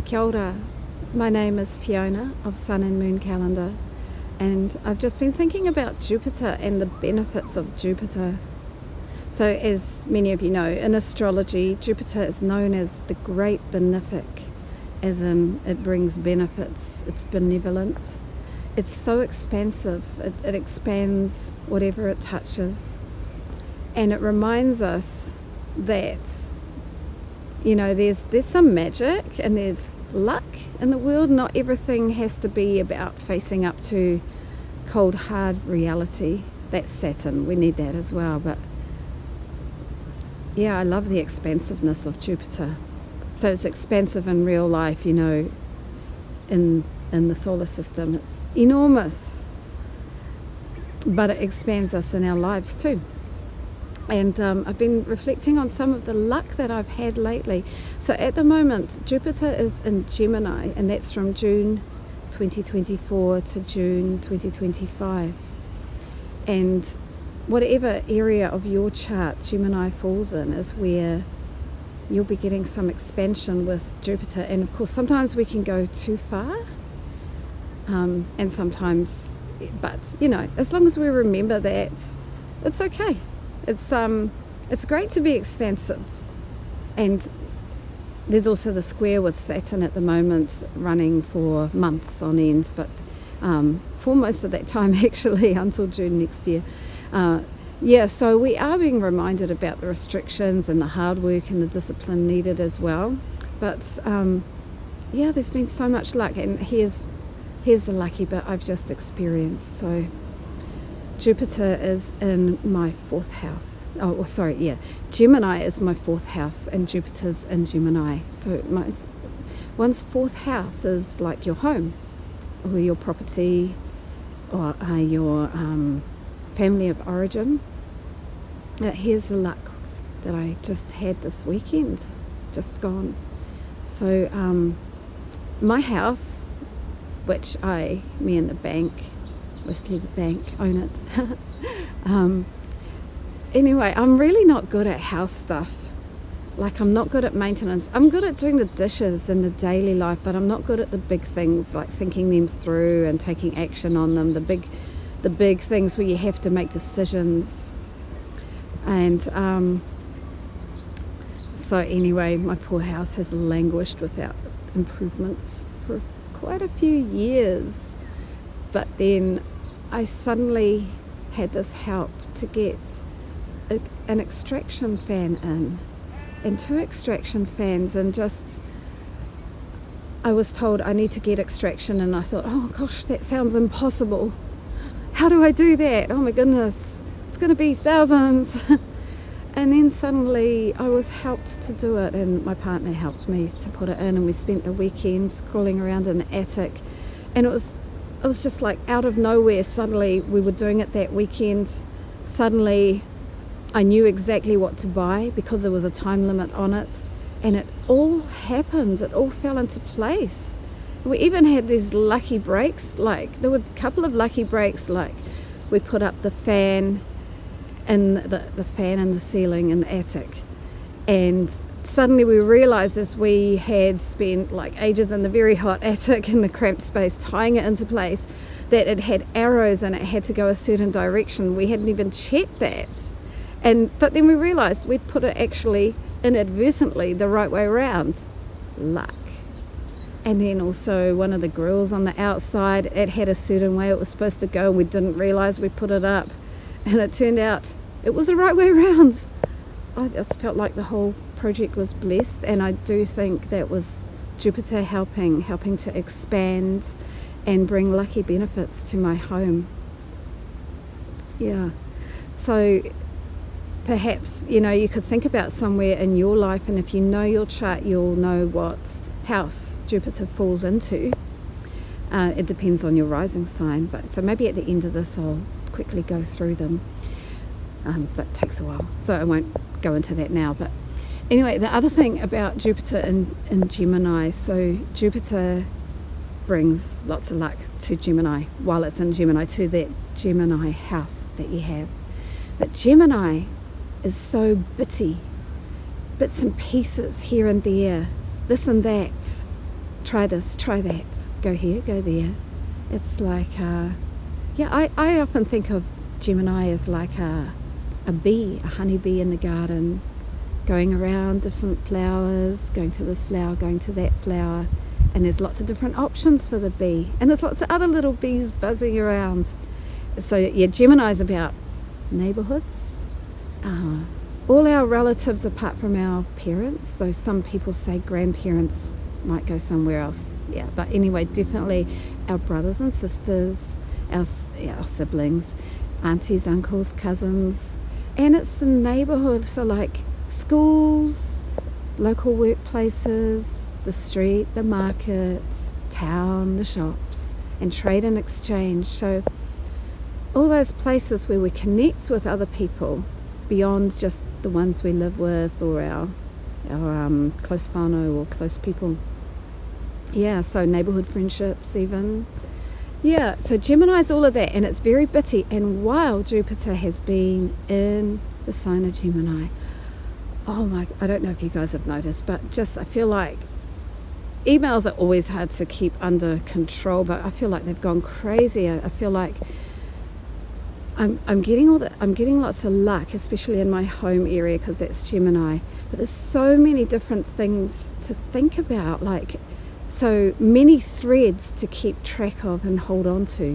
Kia ora. My name is Fiona of Sun and Moon Calendar, and I've just been thinking about Jupiter and the benefits of Jupiter. So as many of you know, in astrology, Jupiter is known as the great benefic, as in it brings benefits, it's benevolent, it's so expansive, it expands whatever it touches, and it reminds us that, you know, there's some magic and there's luck in the world. Not everything has to be about facing up to cold hard reality. That's Saturn, we need that as well. But yeah, I love the expansiveness of Jupiter. So it's expansive in real life, you know, in the solar system. It's enormous, but it expands us in our lives too. And I've been reflecting on some of the luck that I've had lately. So at the moment, Jupiter is in Gemini, and that's from June 2024 to June 2025. And whatever area of your chart Gemini falls in is where you'll be getting some expansion with Jupiter. And of course, sometimes we can go too far, and sometimes, but you know, as long as we remember that, it's okay. It's great to be expansive. And there's also the square with Saturn at the moment running for months on end, but for most of that time actually until June next year. So we are being reminded about the restrictions and the hard work and the discipline needed as well. But there's been so much luck, and here's the lucky bit I've just experienced. So Jupiter is in my fourth house. Gemini is my fourth house, and Jupiter's in Gemini. So one's fourth house is like your home, or your property, or your family of origin. Here's the luck that I just had this weekend, just gone. So my house, which me and the bank, mostly the bank, own it. Anyway, I'm really not good at house stuff. Like, I'm not good at maintenance. I'm good at doing the dishes in the daily life, but I'm not good at the big things, like thinking them through and taking action on them. The big things where you have to make decisions. And so anyway, my poor house has languished without improvements for quite a few years. But then I suddenly had this help to get an extraction fan in, and 2 extraction fans, and I was told I need to get extraction, and I thought, oh gosh, that sounds impossible. How do I do that? Oh my goodness, it's going to be thousands. And then suddenly I was helped to do it, and my partner helped me to put it in, and we spent the weekend crawling around in the attic, and it was just like out of nowhere. Suddenly we were doing it that weekend. Suddenly I knew exactly what to buy because there was a time limit on it, and it all happened. It all fell into place. We even had these lucky breaks. Like, there were a couple of lucky breaks, like we put up the fan and the fan in the ceiling in the attic, and suddenly we realized, as we had spent like ages in the very hot attic in the cramped space tying it into place, that it had arrows and it had to go a certain direction. We hadn't even checked that. But then we realized we'd put it actually inadvertently the right way around. Luck. And then also one of the grills on the outside, it had a certain way it was supposed to go. We didn't realize we put it up, and it turned out it was the right way around. I just felt like the whole project was blessed, and I do think that was Jupiter helping to expand and bring lucky benefits to my home. Yeah. So perhaps, you know, you could think about somewhere in your life, and if you know your chart, you'll know what house Jupiter falls into. It depends on your rising sign, but so maybe at the end of this I'll quickly go through them, but it takes a while, so I won't go into that now. But anyway, the other thing about Jupiter in Gemini, so Jupiter brings lots of luck to Gemini while it's in Gemini, to that Gemini house that you have. But Gemini is so bitty, bits and pieces here and there, this and that. try this, try that, go here, go there. It's like, I often think of Gemini as like a bee, a honeybee in the garden, going around different flowers, going to this flower, going to that flower, and there's lots of different options for the bee, and there's lots of other little bees buzzing around. So yeah, Gemini is about neighbourhoods, all our relatives apart from our parents. So some people say grandparents might go somewhere else, yeah, but anyway, definitely our brothers and sisters, our siblings, aunties, uncles, cousins, and it's the neighbourhood. So like schools, local workplaces, the street, the markets, town, the shops, and trade and exchange. So all those places where we connect with other people beyond just the ones we live with or our close whānau or close people. Yeah, so neighbourhood friendships even. Yeah, so Gemini is all of that, and it's very bitty. And while Jupiter has been in the sign of Gemini, I don't know if you guys have noticed, but just I feel like emails are always hard to keep under control, but I feel like they've gone crazy. I feel like I'm getting lots of luck, especially in my home area because that's Gemini. But there's so many different things to think about, like so many threads to keep track of and hold on to.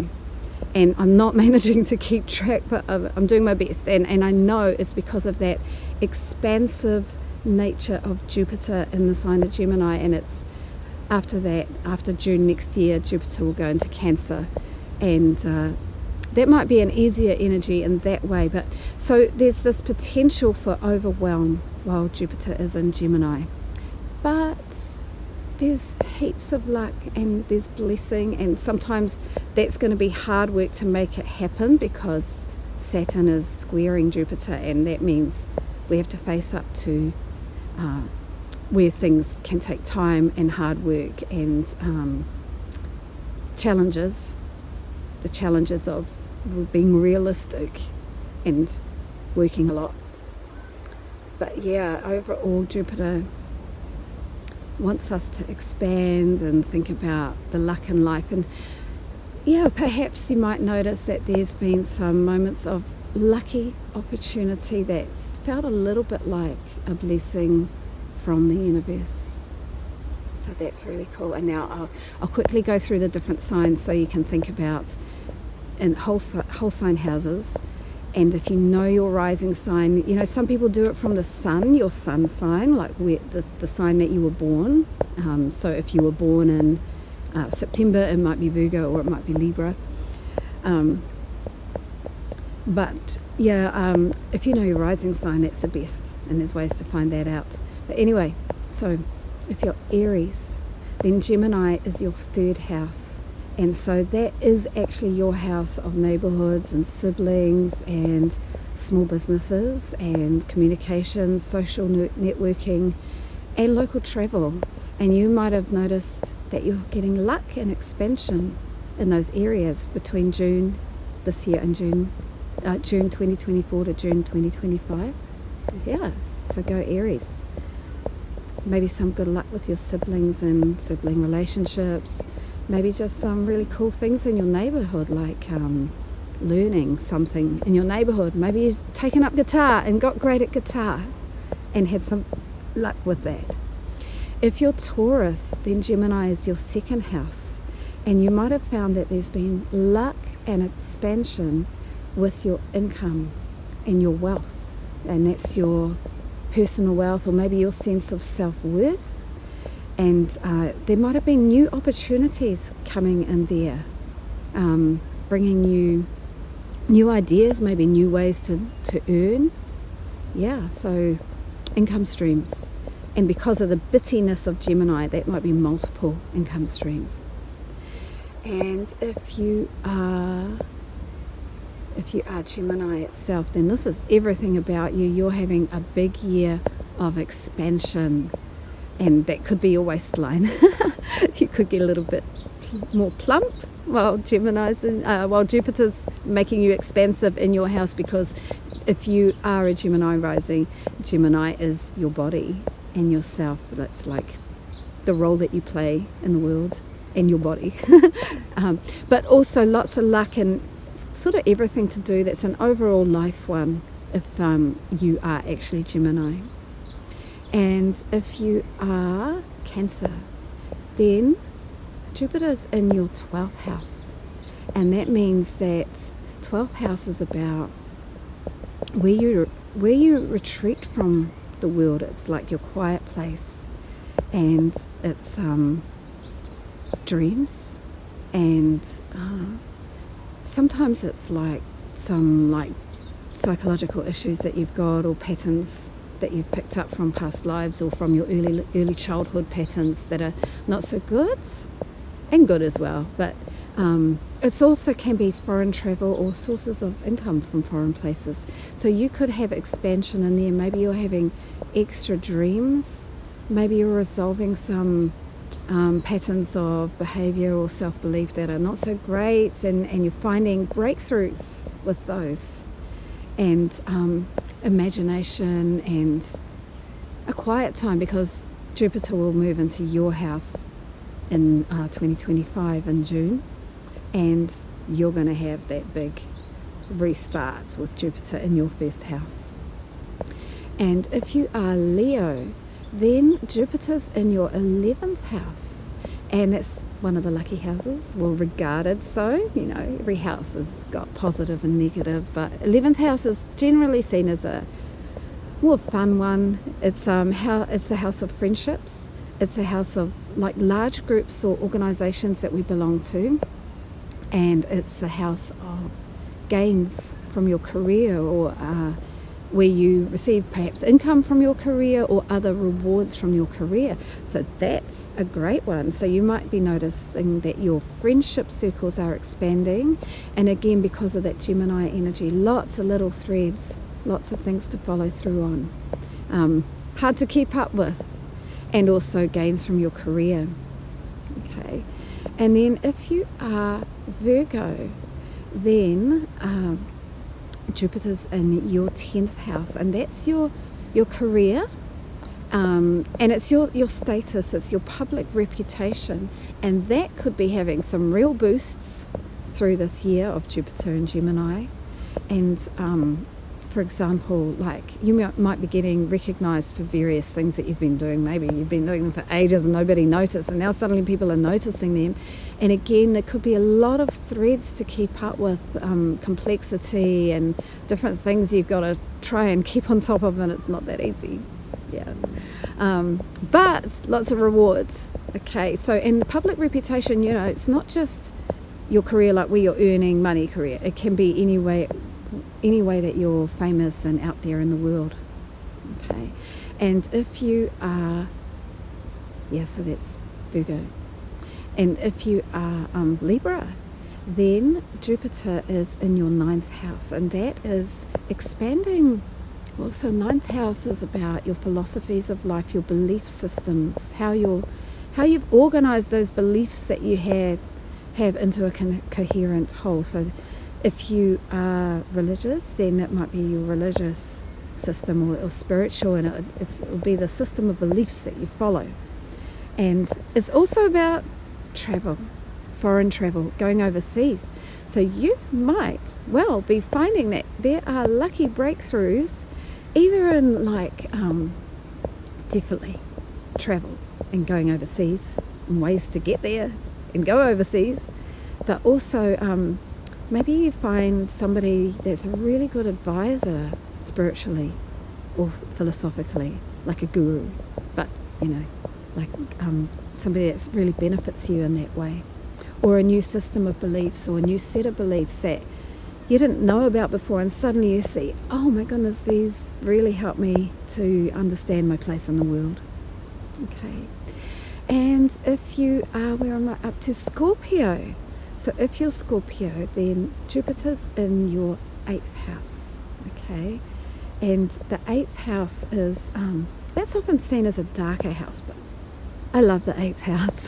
And I'm not managing to keep track, but I'm doing my best. And I know it's because of that expansive nature of Jupiter in the sign of Gemini. And it's after June next year, Jupiter will go into Cancer. And that might be an easier energy in that way. But so there's this potential for overwhelm while Jupiter is in Gemini. But there's heaps of luck and there's blessing, and sometimes that's going to be hard work to make it happen because Saturn is squaring Jupiter, and that means we have to face up to where things can take time and hard work and challenges, the challenges of being realistic and working a lot. But yeah, overall Jupiter wants us to expand and think about the luck in life. And yeah, perhaps you might notice that there's been some moments of lucky opportunity that's felt a little bit like a blessing from the universe. So that's really cool. And now I'll quickly go through the different signs so you can think about in whole sign houses. And if you know your rising sign, you know, some people do it from the sun, your sun sign, like where the sign that you were born. So if you were born in September, it might be Virgo or it might be Libra. But yeah, if you know your rising sign, that's the best. And there's ways to find that out. But anyway, so if you're Aries, then Gemini is your third house. And so that is actually your house of neighbourhoods and siblings and small businesses and communications, social networking and local travel. And you might have noticed that you're getting luck and expansion in those areas between June this year and June 2024 to June 2025. Yeah, so go Aries. Maybe some good luck with your siblings and sibling relationships. Maybe just some really cool things in your neighbourhood, like learning something in your neighbourhood. Maybe you've taken up guitar and got great at guitar and had some luck with that. If you're Taurus, then Gemini is your second house, and you might have found that there's been luck and expansion with your income and your wealth, and that's your personal wealth or maybe your sense of self-worth. And there might have been new opportunities coming in there, bringing you new ideas, maybe new ways to earn. Yeah, so income streams. And because of the bittiness of Gemini, that might be multiple income streams. And if you are Gemini itself, then this is everything about you. You're having a big year of expansion. And that could be your waistline. You could get a little bit more plump while Jupiter's making you expansive in your house, because if you are a Gemini rising, Gemini is your body and yourself. That's like the role that you play in the world and your body. But also lots of luck and sort of everything to do that's an overall life one if you are actually Gemini. And if you are Cancer, then Jupiter's in your 12th house. And that means that 12th house is about where you retreat from the world. It's like your quiet place, and it's dreams, and sometimes it's like some like psychological issues that you've got, or patterns that you've picked up from past lives or from your early childhood patterns that are not so good, and good as well. But it's also can be foreign travel or sources of income from foreign places. So you could have expansion in there. Maybe you're having extra dreams. Maybe you're resolving some patterns of behaviour or self-belief that are not so great, and you're finding breakthroughs with those. And imagination and a quiet time, because Jupiter will move into your house in 2025 in June, and you're going to have that big restart with Jupiter in your first house. And if you are Leo, then Jupiter's in your 11th house, and it's one of the lucky houses, well, regarded so. You know, every house has got positive and negative, but 11th house is generally seen as a more fun one. It's a house of friendships. It's a house of like large groups or organisations that we belong to, and it's a house of gains from your career, or where you receive perhaps income from your career or other rewards from your career. So that's a great one. So you might be noticing that your friendship circles are expanding, and again, because of that Gemini energy, lots of little threads, lots of things to follow through on, hard to keep up with, and also gains from your career. Okay, and then if you are Virgo, then Jupiter's in your 10th house, and that's your career, and it's your status, it's your public reputation, and that could be having some real boosts through this year of Jupiter and Gemini. And for example, like you might be getting recognised for various things that you've been doing. Maybe you've been doing them for ages and nobody noticed, and now suddenly people are noticing them. And again, there could be a lot of threads to keep up with, complexity and different things you've got to try and keep on top of, and it's not that easy. Yeah, but lots of rewards. Okay, so in public reputation, you know, it's not just your career, like where you're earning money career. It can be any way that you're famous and out there in the world. Okay, and if you are, so that's Virgo. And if you are Libra, then Jupiter is in your 9th house, and that is expanding. Well, so 9th house is about your philosophies of life, your belief systems, how you've organised those beliefs that you have into a coherent whole. So if you are religious, then that might be your religious system, or spiritual, and it will be the system of beliefs that you follow. And it's also about travel, foreign travel, going overseas. So you might well be finding that there are lucky breakthroughs, either in like definitely travel and going overseas, and ways to get there and go overseas, but also maybe you find somebody that's a really good advisor spiritually or philosophically, like a guru, but you know, like somebody that really benefits you in that way, or a new system of beliefs, or a new set of beliefs that you didn't know about before, and suddenly you see, oh my goodness, these really help me to understand my place in the world. Okay, and if you are, where am I up to, Scorpio. So if you're Scorpio, then Jupiter's in your 8th house. Okay, and the 8th house is that's often seen as a darker house, but I love the 8th house.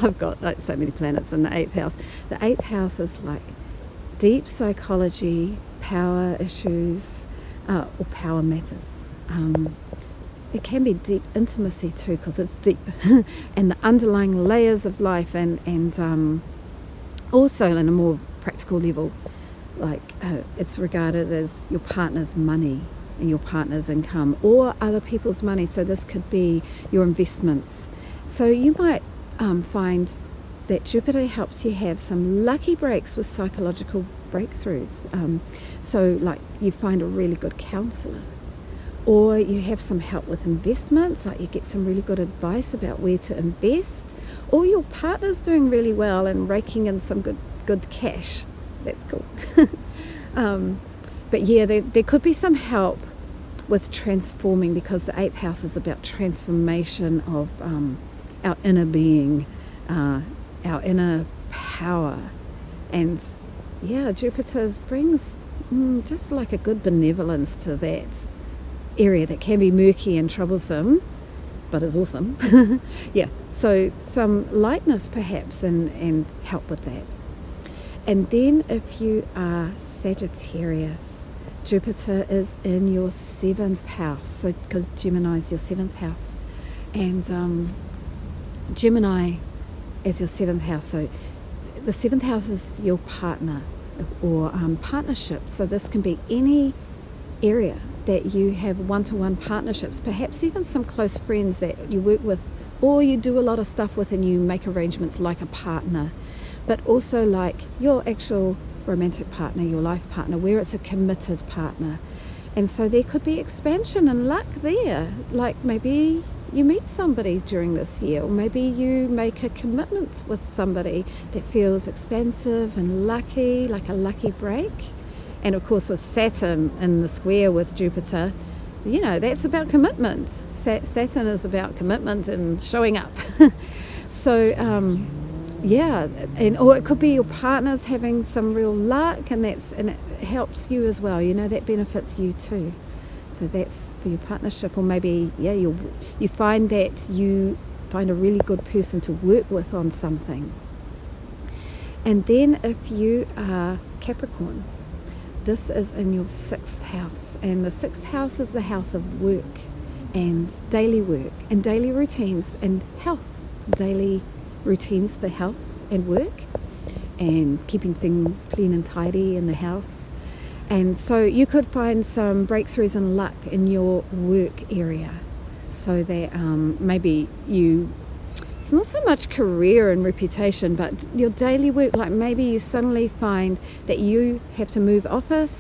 I've got like so many planets in the 8th house. The 8th house is like deep psychology, power issues, or power matters. it can be deep intimacy too, because it's deep, and the underlying layers of life, and also on a more practical level, like it's regarded as your partner's money and your partner's income, or other people's money. So this could be your investments. So you might find that Jupiter helps you have some lucky breaks with psychological breakthroughs. So like you find a really good counsellor, or you have some help with investments, like you get some really good advice about where to invest, or your partner's doing really well and raking in some good cash. That's cool. But yeah, there could be some help with transforming, because the 8th house is about transformation of our inner being, our inner power. And yeah, Jupiter brings just like a good benevolence to that area that can be murky and troublesome, but is awesome. Yeah, so some lightness perhaps, and help with that. And then if you are Sagittarius, Jupiter is in your 7th house, so because Gemini is your 7th house, and Gemini is your 7th house. So the 7th house is your partner or partnership. So this can be any area that you have one-to-one partnerships, perhaps even some close friends that you work with, or you do a lot of stuff with, and you make arrangements like a partner, but also like your actual romantic partner, your life partner, where it's a committed partner. And so there could be expansion and luck there, like maybe you meet somebody during this year, or maybe you make a commitment with somebody that feels expansive and lucky, like a lucky break. And of course with Saturn in the square with Jupiter, you know, that's about commitment. Saturn is about commitment and showing up. So yeah, or it could be your partner's having some real luck, and it helps you as well, you know, that benefits you too. So that's for your partnership. Or maybe you find that you find a really good person to work with on something. And then if you are Capricorn, this is in your 6th house, and the 6th house is the house of work and daily work and daily routines and health. Daily routines for health and work, and keeping things clean and tidy in the house. And so you could find some breakthroughs and luck in your work area, so that maybe it's not so much career and reputation, but your daily work, like maybe you suddenly find that you have to move office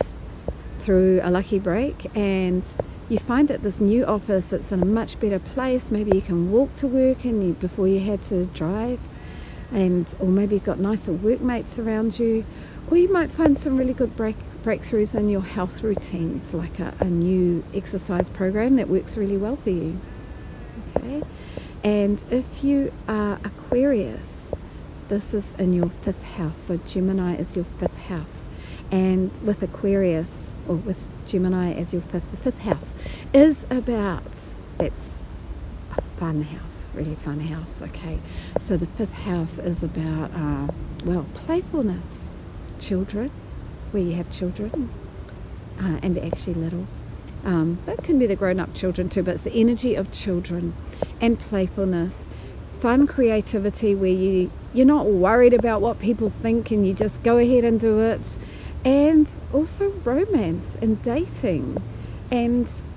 through a lucky break, and you find that this new office, it's in a much better place. Maybe you can walk to work before you had to drive, or maybe you've got nicer workmates around you, or you might find some really good breakthroughs in your health routines, like a new exercise program that works really well for you. Okay, and if you are Aquarius, this is in your 5th house. So Gemini is your 5th house, and with Aquarius, or with Gemini as your the 5th house is about, it's a fun house, really fun house. Okay, so the 5th house is about playfulness, children, where you have children, and they're actually little, but it can be the grown-up children too, but it's the energy of children and playfulness, fun, creativity, where you're not worried about what people think, and you just go ahead and do it. And also romance and dating,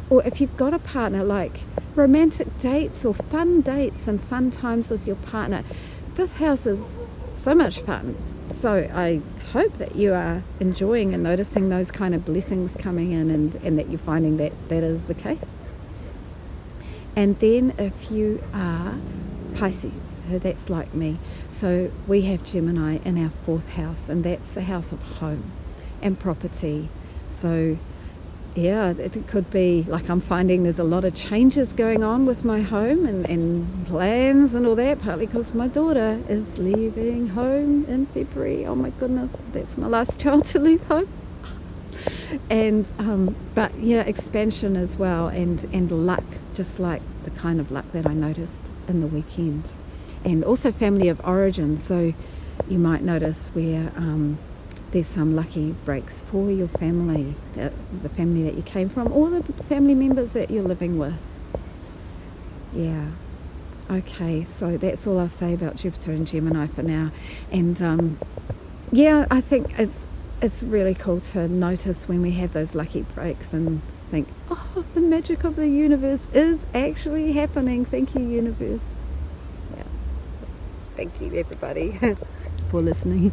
or if you've got a partner, like romantic dates or fun dates and fun times with your partner. 5th house is so much fun. So I hope that you are enjoying and noticing those kind of blessings coming in, and that you're finding that is the case. And then if you are Pisces, so that's like me. So we have Gemini in our 4th house, and that's the house of home and property. So yeah, it could be like I'm finding there's a lot of changes going on with my home and plans and all that, partly because my daughter is leaving home in February. Oh my goodness, that's my last child to leave home. And but yeah, expansion as well, and luck, just like the kind of luck that I noticed in the weekend. And also family of origin, so you might notice where there's some lucky breaks for your family, the family that you came from, or the family members that you're living with. Yeah. Okay, so that's all I'll say about Jupiter and Gemini for now. And yeah, I think it's really cool to notice when we have those lucky breaks and think, oh, the magic of the universe is actually happening. Thank you, universe. Yeah. Thank you, everybody, for listening.